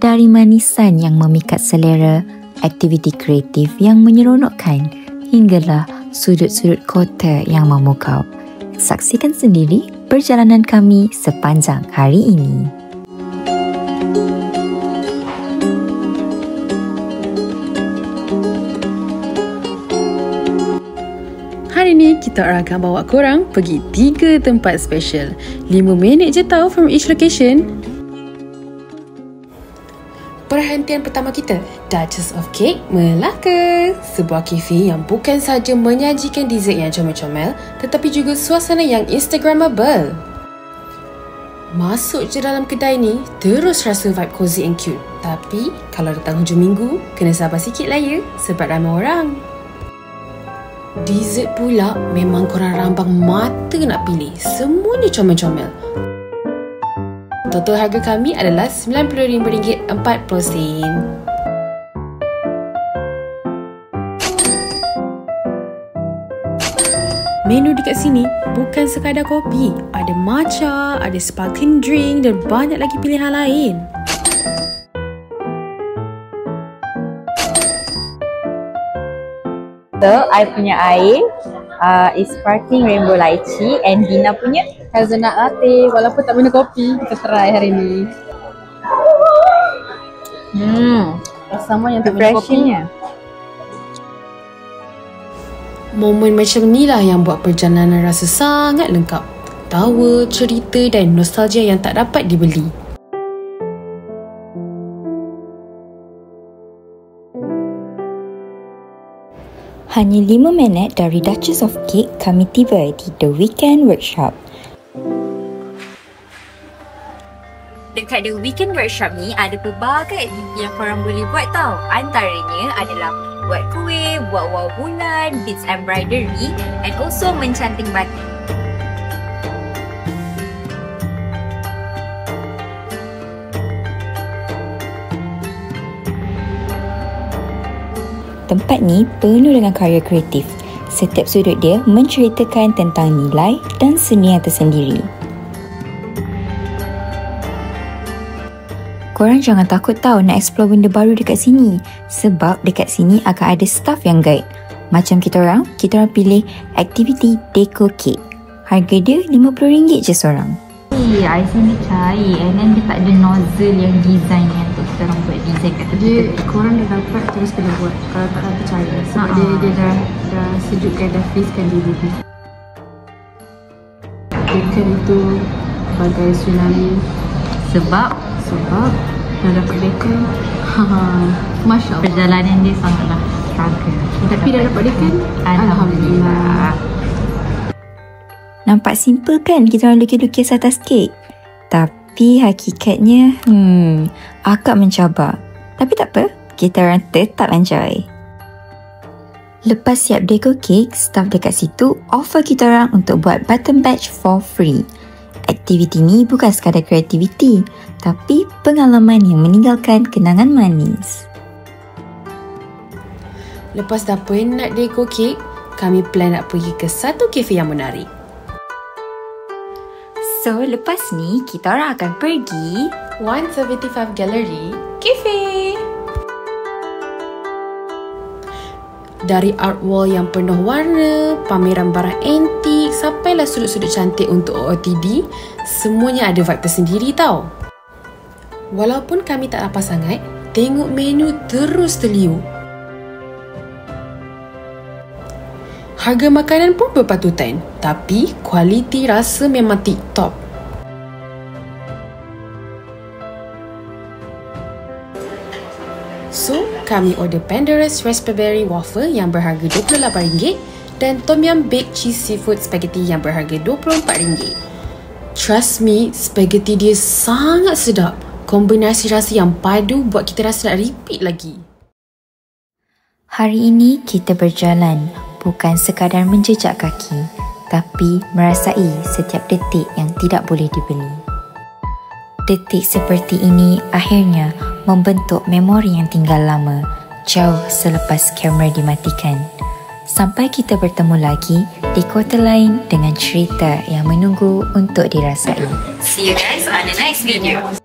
Dari manisan yang memikat selera, aktiviti kreatif yang menyeronokkan, hinggalah sudut-sudut kota yang memukau. Saksikan sendiri perjalanan kami sepanjang hari ini. Hari ni kita akan bawa korang pergi 3 tempat special. 5 minit je tau from each location. Perhentian pertama kita, Duchess of Cake, Melaka. Sebuah kafe yang bukan sahaja menyajikan dessert yang comel-comel, tetapi juga suasana yang instagramable. Masuk je dalam kedai ni, terus rasa vibe cozy and cute. Tapi kalau datang hujung minggu, kena sabar sikit lah ya, sebab ramai orang. Dessert pula memang korang rambang mata nak pilih. Semuanya comel-comel. Total harga kami adalah RM95.40. Menu dekat sini bukan sekadar kopi. Ada matcha, ada sparkling drink dan banyak lagi pilihan lain. So, I punya air is sparkling rainbow lychee and Dina punya hazelnut latte. Walaupun tak minum kopi, kita try hari ni. Sama yang tak minum kopi. Momen macam ni lah yang buat perjalanan rasa sangat lengkap. Tawa, cerita dan nostalgia yang tak dapat dibeli. Hanya 5 minit dari Duchess of Cake, kami tiba di The Weekend Workshop. Dekat The Weekend Workshop ni ada pelbagai aktiviti yang korang boleh buat tau. Antaranya adalah buat kuih, buat wall bulan, beads embroidery and also mencanting batik. Tempat ni penuh dengan karya kreatif. Setiap sudut dia menceritakan tentang nilai dan seni yang tersendiri. Korang jangan takut tau nak explore benda baru dekat sini. Sebab dekat sini akan ada staff yang guide. Macam kita orang pilih aktiviti deco cake. Harga dia RM50 je seorang. Aisyah ni cair and then dia tak ada nozzle yang design yang untuk kita orang buat design kat tepi. Dia korang dah dapat terus kena buat. Kalau tak nak percaya. Sebab dia dah sejukkan, dah freezekan dulu. Bacon itu bagai tsunami. Sebab dah dapat bacon. Masya Allah. perjalanan dia sangatlah struggle. Tapi dah dapat bacon. Alhamdulillah. Nampak simple kan kita orang lukis-lukis atas kek? Tapi hakikatnya, agak mencabar. Tapi tak apa, kita orang tetap enjoy. Lepas siap deco kek, staff dekat situ offer kita orang untuk buat button badge for free. Aktiviti ni bukan sekadar kreativiti, tapi pengalaman yang meninggalkan kenangan manis. Lepas dah penat deco kek, kami plan nak pergi ke satu kafe yang menarik. So, lepas ni kita orang akan pergi 175 Gallery Cafe. Dari art wall yang penuh warna, pameran barang antik, sampailah sudut-sudut cantik untuk OOTD, semuanya ada vibe tersendiri tau. Walaupun kami tak lapar sangat, tengok menu terus terliur. Harga makanan pun berpatutan, tapi kualiti rasa memang tip-top. So, kami order Pandora's Raspberry Waffle yang berharga RM28 dan Tom Yum Baked Cheese Seafood Spaghetti yang berharga RM24. Trust me, spaghetti dia sangat sedap. Kombinasi rasa yang padu buat kita rasa nak repeat lagi. Hari ini kita berjalan bukan sekadar menjejak kaki, tapi merasai setiap detik yang tidak boleh dibeli. Detik seperti ini akhirnya membentuk memori yang tinggal lama, jauh selepas kamera dimatikan. Sampai kita bertemu lagi di kota lain dengan cerita yang menunggu untuk dirasai. See you guys on the next video.